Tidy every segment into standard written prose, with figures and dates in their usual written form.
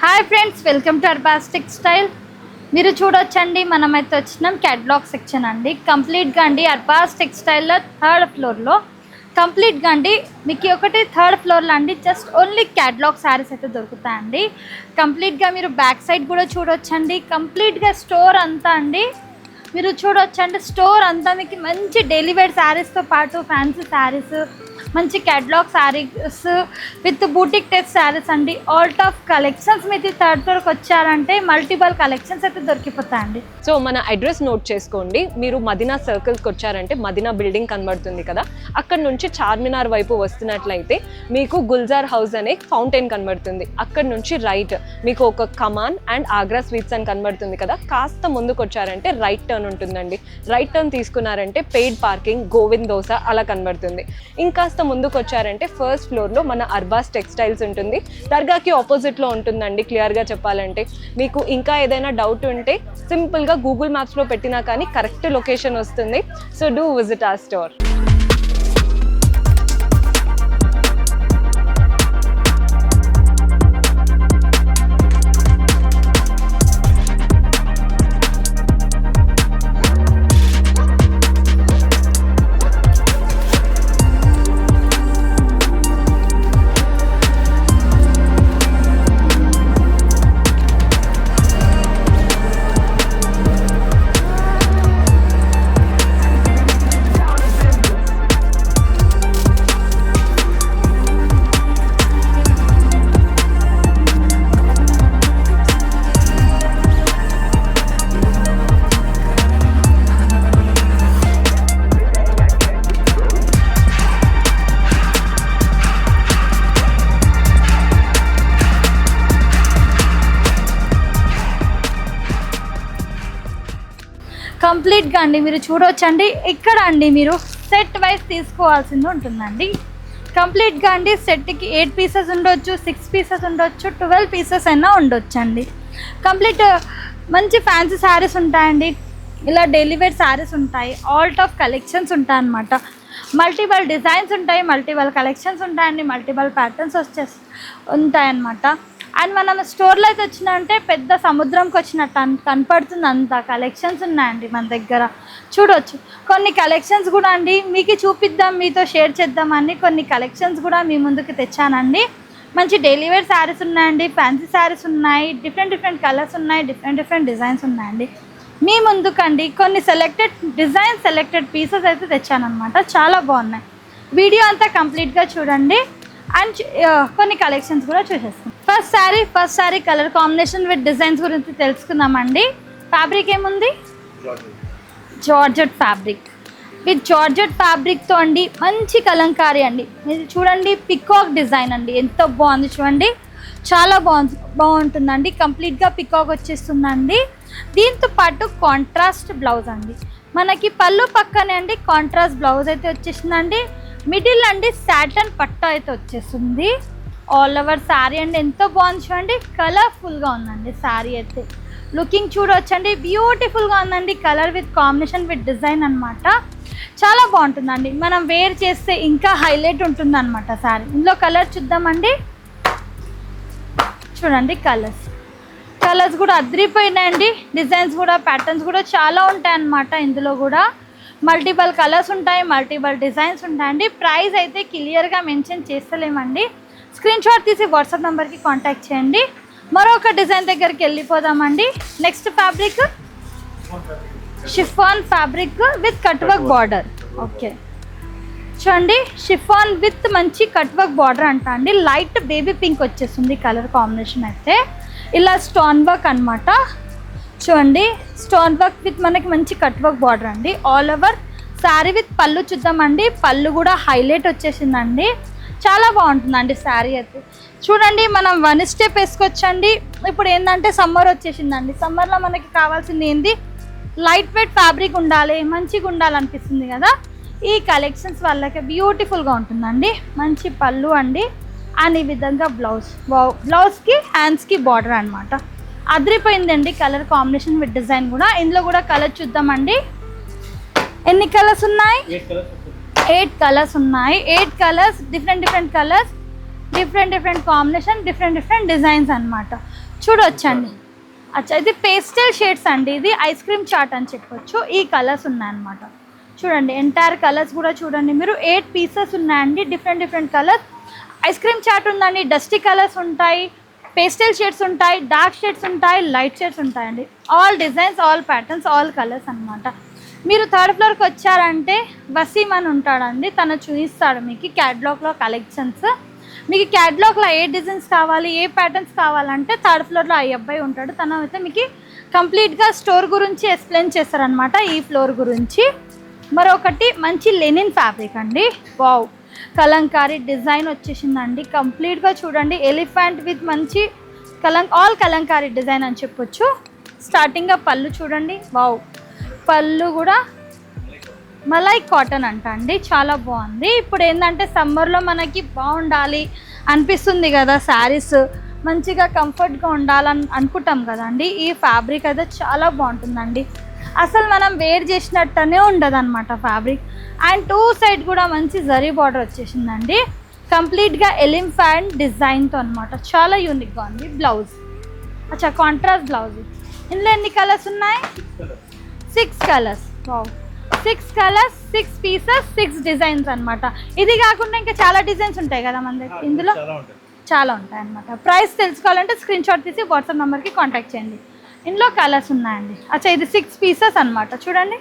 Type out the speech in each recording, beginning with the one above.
Hi friends, welcome to Arbaz textile. మీరు చూడొచ్చండి, మనమైతే వచ్చినాం క్యాటలాగ్ సెక్షన్ అండి. కంప్లీట్గా అండి అర్బాస్ టెక్స్టైల్లో థర్డ్ ఫ్లోర్లో కంప్లీట్గా అండి మీకు ఒకటి థర్డ్ ఫ్లోర్లో అండి జస్ట్ ఓన్లీ క్యాటలాగ్ శారీస్ అయితే దొరుకుతాయండి. కంప్లీట్గా మీరు బ్యాక్ సైడ్ కూడా చూడొచ్చండి. కంప్లీట్గా స్టోర్ అంతా అండి మీరు చూడొచ్చండి. స్టోర్ అంతా మీకు మంచి డైలీ వేర్ శారీస్తో పాటు ఫ్యాన్సీ శారీస్, మంచి catalogue saris with boutique type saris అండి. ఆల్ టాప్ కలెక్షన్స్ మీరు థర్డ్ ఫ్లోర్కి వచ్చారంటే మల్టిపుల్ కలెక్షన్స్ అయితే దొరికిపోతాయండి. సో మన అడ్రస్ నోట్ చేసుకోండి. మీరు మదీనా సర్కిల్కి వచ్చారంటే మదీనా బిల్డింగ్ కనబడుతుంది కదా, అక్కడ నుంచి చార్మినార్ వైపు వస్తున్నట్లయితే మీకు గుల్జార్ హౌస్ అనే ఫౌంటైన్ కనబడుతుంది. అక్కడ నుంచి రైట్ మీకు ఒక కమాన్ అండ్ ఆగ్రా స్వీట్స్ అని కనబడుతుంది కదా, కాస్త ముందుకు వచ్చారంటే రైట్ టర్న్ ఉంటుందండి. రైట్ టర్న్ తీసుకున్నారంటే పెయిడ్ పార్కింగ్, గోవింద్ దోస అలా కనబడుతుంది. ఇంకాస్త ముందుకు వచ్చారంటే ఫస్ట్ ఫ్లోర్లో మన అర్బాస్ టెక్స్టైల్స్ ఉంటుంది. దర్గాకి ఆపోజిట్లో ఉంటుందండి. క్లియర్గా చెప్పాలంటే మీకు ఇంకా ఏదైనా డౌట్ ఉంటే సింపుల్గా గూగుల్ మ్యాప్స్లో పెట్టినా కానీ కరెక్ట్ లొకేషన్ వస్తుంది. So do visit our store. కంప్లీట్గా అండి మీరు చూడొచ్చండి. ఇక్కడ అండి మీరు సెట్ వైజ్ తీసుకోవాల్సింది ఉంటుందండి. కంప్లీట్గా అండి సెట్కి 8 పీసెస్ ఉండొచ్చు, 6 పీసెస్ ఉండొచ్చు, 12 పీసెస్ అయినా ఉండొచ్చు అండి. కంప్లీట్ మంచి ఫ్యాన్సీ శారీస్ ఉంటాయండి. ఇలా డైలీ వేర్ శారీస్ ఉంటాయి. ఆల్ టాప్ కలెక్షన్స్ ఉంటాయి అన్నమాట. మల్టిపుల్ డిజైన్స్ ఉంటాయి, మల్టిపుల్ కలెక్షన్స్ ఉంటాయండి, మల్టిపుల్ ప్యాటర్న్స్ ఉంటాయన్నమాట. అండ్ మనం స్టోర్లో అయితే వచ్చినంటే పెద్ద సముద్రంకి వచ్చినట్టు కనపడుతుంది. అంత కలెక్షన్స్ ఉన్నాయండి మన దగ్గర. చూడవచ్చు కొన్ని కలెక్షన్స్ కూడా అండి మీకు చూపిద్దాం, మీతో షేర్ చేద్దామని కొన్ని కలెక్షన్స్ కూడా మీ ముందుకు తెచ్చానండి. మంచి డైలీ వేర్ శారీస్ ఉన్నాయండి, ఫ్యాన్సీ శారీస్ ఉన్నాయి, డిఫరెంట్ కలర్స్ ఉన్నాయి, డిఫరెంట్ డిజైన్స్ ఉన్నాయండి. మీ ముందుకండి కొన్ని సెలెక్టెడ్ పీసెస్ అయితే తెచ్చానమాట. చాలా బాగున్నాయి. వీడియో అంతా కంప్లీట్గా చూడండి అండ్ కొన్ని కలెక్షన్స్ కూడా చూసేస్తాం. First sari colour combination with designs గురించి తెలుసుకుందామండి. ఫ్యాబ్రిక్ ఏముంది? Georgette fabric. విత్ జార్జెట్ ఫ్యాబ్రిక్తో అండి మంచి కలంకారీ అండి. మీరు చూడండి, పికాక్ డిజైన్ అండి, ఎంత బాగుంది చూడండి. చాలా బాగుంటుందండి. కంప్లీట్గా పికాక్ వచ్చేస్తుందండి. దీంతో పాటు కాంట్రాస్ట్ బ్లౌజ్ అండి. మనకి పళ్ళు పక్కనే అండి కాంట్రాస్ట్ బ్లౌజ్ అయితే వచ్చేసిందండి. మిడిల్ అండి సాటన్ పట్టు అయితే వచ్చేస్తుంది. ఆల్ ఓవర్ శారీ అండి ఎంతో బాగుంది చూడండి. కలర్ఫుల్గా ఉందండి శారీ అయితే. లుకింగ్ చూడవచ్చండి, బ్యూటిఫుల్గా ఉందండి. Colour with combination with design అనమాట. చాలా బాగుంటుందండి. మనం వేర్ చేస్తే ఇంకా హైలైట్ ఉంటుంది అనమాట శారీ. ఇందులో కలర్ చూద్దామండి. చూడండి కలర్స్ కూడా అదిరిపోయినాయండి. డిజైన్స్ కూడా ప్యాటర్న్స్ కూడా చాలా ఉంటాయన్నమాట. ఇందులో కూడా మల్టిపుల్ కలర్స్ ఉంటాయి, మల్టిపుల్ డిజైన్స్ ఉంటాయండి. ప్రైస్ అయితే క్లియర్గా మెన్షన్ చేస్తలేమండి. స్క్రీన్ షాట్ తీసి వాట్సాప్ నెంబర్కి కాంటాక్ట్ చేయండి. మరొక డిజైన్ దగ్గరికి వెళ్ళిపోదామండి. Next fabric chiffon fabric with cut work border. Okay చూడండి, షిఫాన్ విత్ మంచి కట్ వర్క్ బార్డర్ అంట అండి. లైట్ బేబీ పింక్ వచ్చేస్తుంది కలర్ కాంబినేషన్ అయితే. ఇలా స్టోన్ వర్క్ అనమాట. చూడండి, స్టోన్ వర్క్ విత్ మనకి మంచి కట్ వర్క్ బార్డర్ అండి. ఆల్ ఓవర్ శారీ విత్ పళ్ళు చూద్దామండి. పళ్ళు కూడా హైలైట్ వచ్చేసిందండి. చాలా బాగుంటుందండి శారీ అయితే. చూడండి, మనం 1 స్టెప్ వేసుకోవచ్చండి. ఇప్పుడు ఏంటంటే సమ్మర్ వచ్చేసిందండి. సమ్మర్లో మనకి కావాల్సింది ఏంది? లైట్ వెయిట్ ఫ్యాబ్రిక్ ఉండాలి, మంచిగా ఉండాలనిపిస్తుంది కదా. ఈ కలెక్షన్స్ వాళ్ళకి బ్యూటిఫుల్గా ఉంటుందండి. మంచి పళ్ళు అండి. అండ్ ఈ విధంగా బ్లౌజ్కి హ్యాండ్స్కి బార్డర్ అనమాట. అదిరిపోయిందండి కలర్ కాంబినేషన్ విత్ డిజైన్ కూడా. ఇందులో కూడా కలర్ చూద్దామండి. ఎన్ని కలర్స్ ఉన్నాయి? 8 కలర్స్ ఉన్నాయి. 8 colours, different colours, different combination, different designs అనమాట. చూడొచ్చండి. అచ్చా ఇది పేస్టల్ షేడ్స్ అండి, ఇది ఐస్ క్రీమ్ చాట్ అని చెప్పొచ్చు. ఈ కలర్స్ ఉన్నాయన్నమాట. చూడండి ఎంటైర్ కలర్స్ కూడా చూడండి మీరు 8 పీసెస్ ఉన్నాయండి, different colours. Ice cream chart ఉందండి, డస్టీ కలర్స్ ఉంటాయి, పేస్టల్ షేడ్స్ ఉంటాయి, డార్క్ షేడ్స్ ఉంటాయి, లైట్ షేడ్స్ ఉంటాయండి. All designs, all patterns, all colours అనమాట. మీరు 3rd ఫ్లోర్కి వచ్చారంటే వసీమ్ అని ఉంటాడండి, తను చూపిస్తాడు మీకు క్యాటలాగ్లో కలెక్షన్స్. మీకు క్యాటలాగ్లో ఏ డిజైన్స్ కావాలి, ఏ ప్యాటర్న్స్ కావాలంటే 3rd ఫ్లోర్లో ఆ అబ్బాయి ఉంటాడు. తను అయితే మీకు కంప్లీట్గా స్టోర్ గురించి ఎక్స్ప్లెయిన్ చేస్తారనమాట, ఈ ఫ్లోర్ గురించి. మరొకటి మంచి లెనిన్ ఫ్యాబ్రిక్ అండి. వావ్, కలంకారీ డిజైన్ వచ్చేసిందండి. కంప్లీట్గా చూడండి ఎలిఫెంట్ విత్ మంచి ఆల్ కలంకారీ డిజైన్ అని చెప్పొచ్చు. స్టార్టింగ్గా పళ్ళు చూడండి. వావ్, పళ్ళు కూడా మలై కాటన్ అంట అండి, చాలా బాగుంది. ఇప్పుడు ఏంటంటే సమ్మర్లో మనకి బాగుండాలి అనిపిస్తుంది కదా, శారీస్ మంచిగా కంఫర్ట్గా ఉండాలని అనుకుంటాం కదండి. ఈ ఫ్యాబ్రిక్ అయితే చాలా బాగుంటుందండి, అసలు మనం వేర్ చేసినట్టనే ఉండదు అనమాట ఫ్యాబ్రిక్. అండ్ 2 సైడ్ కూడా మంచి జరీ బార్డర్ వచ్చేసిందండి, కంప్లీట్గా ఎలిఫెంట్ డిజైన్తో అనమాట. చాలా యూనిక్గా ఉంది. బ్లౌజ్ అచ్చా కాంట్రాస్ట్ బ్లౌజ్. ఇందులో ఎన్ని కలర్స్ ఉన్నాయి? 6 colours. Wow, 6 colours, 6 pieces, 6 designs అనమాట. ఇది కాకుండా ఇంకా చాలా డిజైన్స్ ఉంటాయి కదా మన దగ్గర, ఇందులో చాలా ఉంటాయి అనమాట. ప్రైస్ తెలుసుకోవాలంటే స్క్రీన్ షాట్ తీసి వాట్సాప్ నెంబర్కి కాంటాక్ట్ చేయండి. ఇందులో కలర్స్ ఉన్నాయండి. అచ్చా ఇది 6 పీసెస్ అనమాట. చూడండి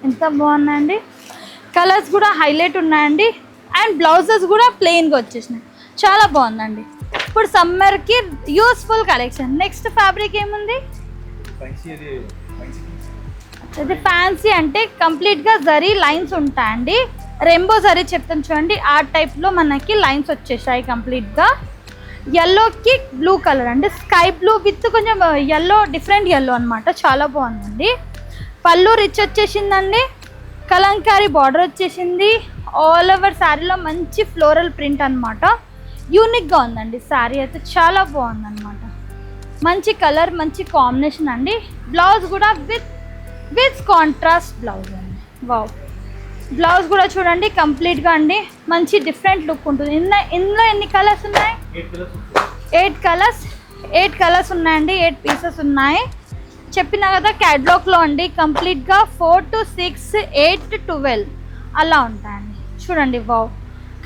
ఎంత బాగున్నాయండి, కలర్స్ కూడా హైలైట్ ఉన్నాయండి. అండ్ బ్లౌజెస్ కూడా ప్లెయిన్గా వచ్చేసినాయి, చాలా బాగుందండి. ఇప్పుడు సమ్మర్కి యూస్ఫుల్ కలెక్షన్. నెక్స్ట్ ఫ్యాబ్రిక్ ఏముంది? ఇది ఫ్యాన్సీ అంటే కంప్లీట్గా జరీ లైన్స్ ఉంటాయండి, రెయిన్బో జరీ చెప్తాను చూడండి, ఆ టైప్లో మనకి లైన్స్ వచ్చేసాయి కంప్లీట్గా. ఎల్లోకి బ్లూ కలర్ అండి, స్కై బ్లూ విత్ కొంచెం ఎల్లో, డిఫరెంట్ ఎల్లో అనమాట, చాలా బాగుందండి. పళ్ళు రిచ్ వచ్చేసిందండి, కలంకారీ బార్డర్ వచ్చేసింది. ఆల్ ఓవర్ శారీలో మంచి ఫ్లోరల్ ప్రింట్ అనమాట, యూనిక్గా ఉందండి. శారీ అయితే చాలా బాగుందన్నమాట, మంచి కలర్, మంచి కాంబినేషన్ అండి. బ్లౌజ్ కూడా విత్ కాంట్రాస్ట్ బ్లౌజ్ అండి. వావ్, బ్లౌజ్ కూడా చూడండి కంప్లీట్గా అండి, మంచి డిఫరెంట్ లుక్ ఉంటుంది. ఇందులో ఎన్ని కలర్స్ ఉన్నాయి? 8 కలర్స్ ఉన్నాయండి, 8 పీసెస్ ఉన్నాయి. చెప్పినా కదా క్యాటలాగ్లో అండి కంప్లీట్గా 4 to 6, 8 to 12 అలా ఉంటాయండి. చూడండి వావ్,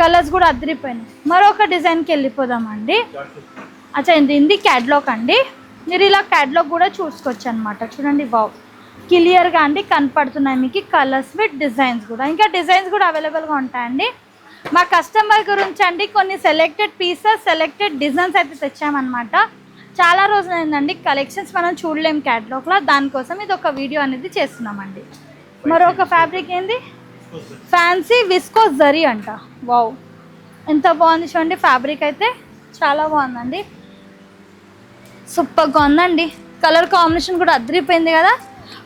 కలర్స్ కూడా అదిరిపోయినాయి. మరొక డిజైన్కి వెళ్ళిపోదామండి. అచ్చా ఇది క్యాటలాగ్ అండి, మీరు ఇలా క్యాటలాగ్ కూడా చూసుకోవచ్చు అనమాట. చూడండి వావ్, క్లియర్గా అండి కనపడుతున్నాయి మీకు కలర్స్ విత్ డిజైన్స్ కూడా. ఇంకా డిజైన్స్ కూడా అవైలబుల్గా ఉంటాయండి. మా కస్టమర్ గురించి అండి కొన్ని సెలెక్టెడ్ పీసెస్, సెలెక్టెడ్ డిజైన్స్ అయితే తెచ్చామన్నమాట. చాలా రోజులు అయిందండి కలెక్షన్స్ మనం చూడలేం క్యాటలాగ్లో, దానికోసం ఇది ఒక వీడియో అనేది చేస్తున్నామండి. మరొక ఫ్యాబ్రిక్ ఏంది? ఫ్యాన్సీ విస్కోస్ జరీ అంట. వావ్, ఎంత బాగుంది చూడండి, ఫ్యాబ్రిక్ అయితే చాలా బాగుందండి, సూపర్గా ఉందండి. కలర్ కాంబినేషన్ కూడా అదిరిపోయింది కదా.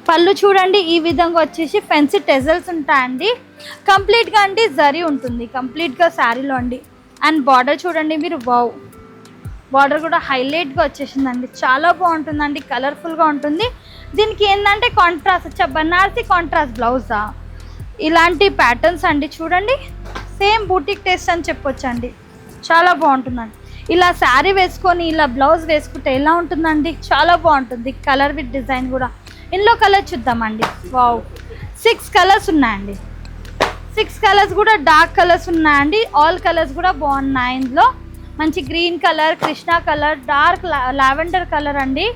పళ్ళు చూడండి ఈ విధంగా వచ్చేసి ఫెన్సీ టెజల్స్ ఉంటాయండి, కంప్లీట్గా అండి జరీ ఉంటుంది కంప్లీట్గా శారీలో అండి. అండ్ బార్డర్ చూడండి మీరు. వావ్, బార్డర్ కూడా హైలైట్గా వచ్చేసిందండి, చాలా బాగుంటుందండి, కలర్ఫుల్గా ఉంటుంది. దీనికి ఏంటంటే కాంట్రాస్ట్ వచ్చా బనారసి కాంట్రాస్ట్ బ్లౌజా, ఇలాంటి ప్యాటర్న్స్ అండి. చూడండి సేమ్ బూటిక్ టేస్ట్ అని చెప్పొచ్చు అండి, చాలా బాగుంటుందండి. ఇలా శారీ వేసుకొని ఇలా బ్లౌజ్ వేసుకుంటే ఎలా ఉంటుందండి, చాలా బాగుంటుంది. కలర్ విత్ డిజైన్ కూడా. ఇందులో కలర్ చూద్దామండి. వావ్, 6 కలర్స్ ఉన్నాయండి, 6 కలర్స్ కూడా డార్క్ కలర్స్ ఉన్నాయండి. ఆల్ కలర్స్ కూడా బాగున్నాయి. ఇందులో మంచి green colour, Krishna colour, dark lavender colour అండి,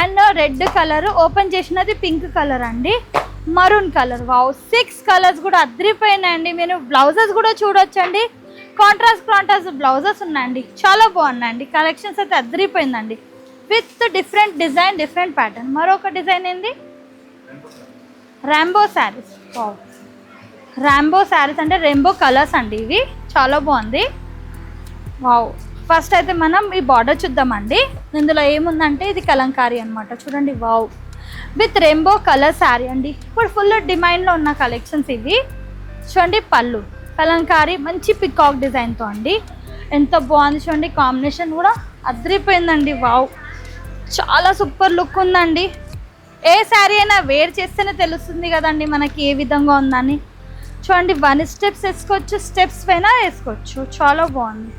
అండ్ రెడ్ కలర్, ఓపెన్ చేసినది పింక్ కలర్ అండి, మరూన్ కలర్. వావ్, 6 కలర్స్ కూడా అదిరిపోయినాయండి. మీరు బ్లౌజెస్ కూడా చూడొచ్చండి, కాంట్రాస్ట్ బ్లౌజెస్ ఉన్నాయండి, చాలా బాగున్నాయండి. కలెక్షన్స్ అయితే అదిరిపోయిందండి with different design, different pattern. మరొక డిజైన్ ఏంది? Rainbow saris. Wow, rainbow saris అంటే రెయిన్బో కలర్స్ అండి, ఇవి చాలా బాగుంది. వావ్, ఫస్ట్ అయితే మనం ఈ బార్డర్ చూద్దామండి. ఇందులో ఏముందంటే ఇది కలంకారీ అనమాట. చూడండి wow, with rainbow colour sari అండి, ఇప్పుడు ఫుల్ డిమాండ్లో ఉన్న కలెక్షన్స్ ఇవి. చూడండి పళ్ళు కలంకారీ మంచి పికాక్ డిజైన్తో అండి, ఎంత బాగుంది చూడండి, కాంబినేషన్ కూడా అదిరిపోయిందండి. వావ్, చాలా సూపర్ లుక్ ఉందండి. ఏ శారీ అయినా వేర్ చేస్తేనే తెలుస్తుంది కదండి మనకి ఏ విధంగా ఉందని. చూడండి 1 స్టెప్స్ వేసుకోవచ్చు, స్టెప్స్ పైన వేసుకోవచ్చు, చాలా బాగుంది.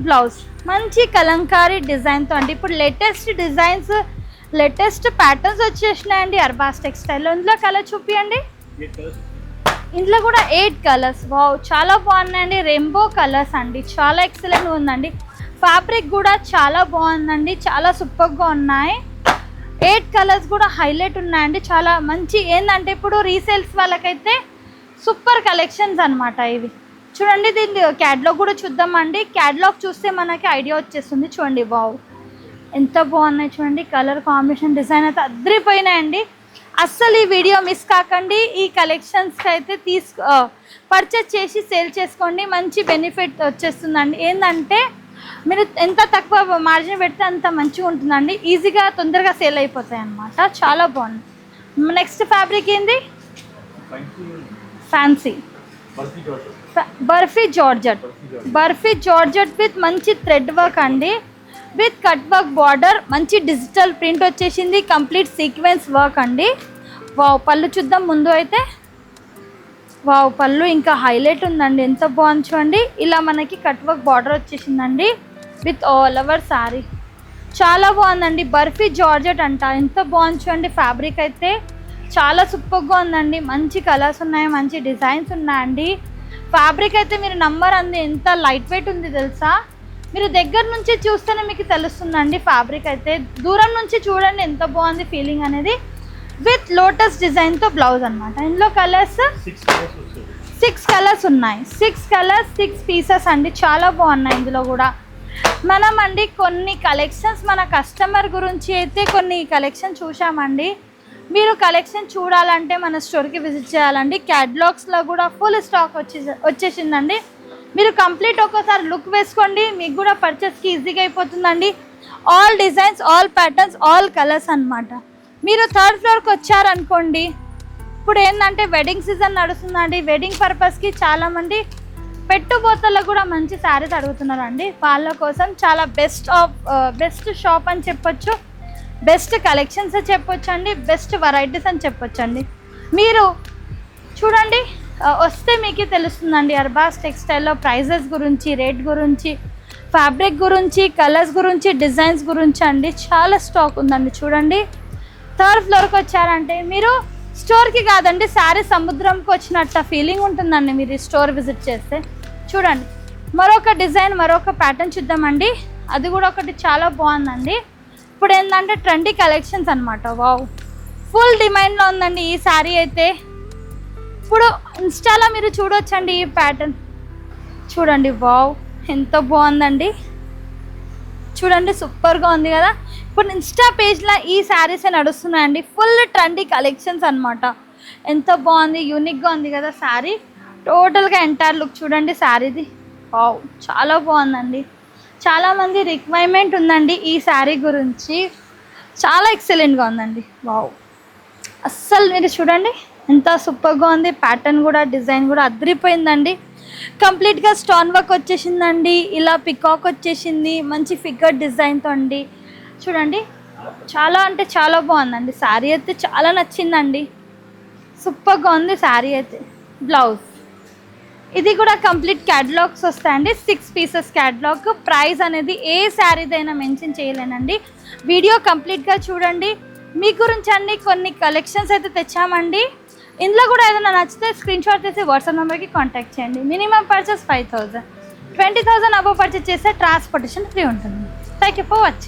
బ్లౌజ్ మంచి కలంకారీ డిజైన్తో అండి. ఇప్పుడు లేటెస్ట్ డిజైన్స్, లేటెస్ట్ ప్యాటర్న్స్ వచ్చేసినాయండి అర్బాస్ టెక్స్టైల్లో. ఇందులో కలర్ చూపియండి. ఇందులో కూడా 8 కలర్స్. వావ్, చాలా బాగున్నాయండి. రెయిన్బో కలర్స్ అండి, చాలా ఎక్సలెంట్గా ఉందండి. ఫ్యాబ్రిక్ కూడా చాలా బాగుందండి, చాలా సూపర్గా ఉన్నాయి. 8 కలర్స్ కూడా హైలైట్ ఉన్నాయండి. చాలా మంచి ఏంటంటే ఇప్పుడు రీసేల్స్ వాళ్ళకైతే సూపర్ కలెక్షన్స్ అనమాట ఇవి. చూడండి, దీని క్యాటలాగ్ కూడా చూద్దామండి. క్యాటలాగ్ చూస్తే మనకి ఐడియా వచ్చేస్తుంది. చూడండి, వావ్ ఎంత బాగున్నాయి చూడండి. కలర్ కాంబినేషన్, డిజైన్ అయితే అద్దరిపోయినాయండి. అస్సలు ఈ వీడియో మిస్ కాకండి. ఈ కలెక్షన్స్కి అయితే పర్చేస్ చేసి సేల్ చేసుకోండి, మంచి బెనిఫిట్ వచ్చేస్తుందండి. ఏంటంటే మీరు ఎంత తక్కువ మార్జిన్ పెడితే అంత మంచిగా ఉంటుందండి. ఈజీగా తొందరగా సేల్ అయిపోతాయి అన్నమాట. చాలా బాగుంది. నెక్స్ట్ ఫ్యాబ్రిక్ ఏంది? Fancy barfi georgette. Barfi georgette with మంచి థ్రెడ్ వర్క్ అండి, విత్ కట్ వర్క్ బార్డర్, మంచి డిజిటల్ ప్రింట్ వచ్చేసింది, కంప్లీట్ సీక్వెన్స్ వర్క్ అండి. వావ్, పళ్ళు చూద్దాం ముందు అయితే. వావ్, పళ్ళు ఇంకా హైలైట్ ఉందండి, ఎంత బాగుంది చూడండి. ఇలా మనకి కట్ వర్క్ బార్డర్ వచ్చేసిందండి విత్ ఆల్ ఓవర్ శారీ. చాలా బాగుందండి. బర్ఫీ జార్జెట్ అంట, ఎంత బాగుంది చూడండి. ఫ్యాబ్రిక్ అయితే చాలా సూపర్గా ఉందండి. మంచి కలర్స్ ఉన్నాయి, మంచి డిజైన్స్ ఉన్నాయండి. ఫ్యాబ్రిక్ అయితే మీరు నమ్మరు అంది, ఎంత లైట్ వెయిట్ ఉంది తెలుసా. మీరు దగ్గర నుంచి చూస్తేనే మీకు తెలుస్తుందండి. ఫ్యాబ్రిక్ అయితే దూరం నుంచి చూడండి ఎంత బాగుంది ఫీలింగ్ అనేది. విత్ లోటస్ డిజైన్తో బ్లౌజ్ అనమాట. ఇందులో కలర్స్ 6 కలర్స్ ఉన్నాయి. 6 కలర్స్ 6 పీసెస్ అండి, చాలా బాగున్నాయి. ఇందులో కూడా మనం అండి కొన్ని కలెక్షన్స్ మన కస్టమర్ గురించి అయితే కొన్ని కలెక్షన్ చూసామండి. మీరు కలెక్షన్ చూడాలంటే మన స్టోర్కి విజిట్ చేయాలండి. క్యాటలాగ్స్లో కూడా ఫుల్ స్టాక్ వచ్చేసిందండి. మీరు కంప్లీట్ ఒకసారి లుక్ వేసుకోండి, మీకు కూడా పర్చేస్కి ఈజీగా అయిపోతుందండి. All designs, all patterns, all colours అనమాట. మీరు 3rd ఫ్లోర్కి వచ్చారనుకోండి, ఇప్పుడు ఏంటంటే వెడ్డింగ్ సీజన్ నడుస్తుందండి. వెడ్డింగ్ పర్పస్కి చాలామంది పెట్టుబోతలకు కూడా మంచి శారీస్ అడుగుతున్నారండి. వాళ్ళ కోసం చాలా బెస్ట్ షాప్ అని చెప్పొచ్చు, బెస్ట్ కలెక్షన్స్ చెప్పొచ్చు అండి, బెస్ట్ వెరైటీస్ అని చెప్పొచ్చు అండి. మీరు చూడండి, వస్తే మీకే తెలుస్తుందండి అర్బాస్ టెక్స్టైల్లో ప్రైజెస్ గురించి, రేట్ గురించి, ఫ్యాబ్రిక్ గురించి, కలర్స్ గురించి, డిజైన్స్ గురించి అండి. చాలా స్టాక్ ఉందండి. చూడండి, 3rd ఫ్లోర్కి వచ్చారంటే మీరు స్టోర్కి కాదండి, శారీ సముద్రంకి వచ్చినట్టు ఫీలింగ్ ఉంటుందండి మీరు ఈ స్టోర్ విజిట్ చేస్తే. చూడండి, మరొక డిజైన్, మరొక ప్యాటర్న్ చూద్దామండి. అది కూడా ఒకటి చాలా బాగుందండి. ఇప్పుడు ఏంటంటే ట్రెండీ కలెక్షన్స్ అనమాట. వావ్, ఫుల్ డిమాండ్లో ఉందండి ఈ శారీ అయితే. ఇప్పుడు ఇన్స్టాలో మీరు చూడొచ్చండి ఈ ప్యాటర్న్. చూడండి, వావ్ ఎంత బాగుందండి. చూడండి, సూపర్గా ఉంది కదా. ఇప్పుడు ఇన్స్టా పేజ్లో ఈ శారీసే నడుస్తున్నాయండి. ఫుల్ ట్రెండీ కలెక్షన్స్ అనమాట. ఎంత బాగుంది, యూనిక్గా ఉంది కదా శారీ. టోటల్గా ఎంటైర్ లుక్ చూడండి శారీది. వావ్, చాలా బాగుందండి. చాలామంది రిక్వైర్మెంట్ ఉందండి ఈ శారీ గురించి. చాలా ఎక్సలెంట్గా ఉందండి. వావ్, అస్సలు మీరు చూడండి ఎంత సూపర్గా ఉంది. ప్యాటర్న్ కూడా, డిజైన్ కూడా అదిరిపోయిందండి. కంప్లీట్గా స్టోన్ వర్క్ వచ్చేసిందండి. ఇలా పికాక్ వచ్చేసింది, మంచి ఫిగర్ డిజైన్తో అండి. చూడండి, చాలా అంటే చాలా బాగుందండి. శారీ అయితే చాలా నచ్చిందండి. సూపర్గా ఉంది శారీ అయితే. బ్లౌజ్ ఇది కూడా కంప్లీట్ క్యాటలాగ్స్ వస్తాయండి. 6 పీసెస్ క్యాటలాగ్. ప్రైస్ అనేది ఏ శారీదైనా మెన్షన్ చేయలేనండి. వీడియో కంప్లీట్గా చూడండి. మీ గురించి అన్ని కొన్ని కలెక్షన్స్ అయితే తెచ్చామండి. ఇందులో కూడా ఏదైనా నచ్చితే స్క్రీన్ షాట్ చేసి వాట్సాప్ నెంబర్కి కాంటాక్ట్ చేయండి. మినిమం పర్చేస్ 5,000, 20,000 అబోవ్ పర్చేస్ చేస్తే ట్రాన్స్పోర్టేషన్ ఫ్రీ ఉంటుంది. Thank you for watching.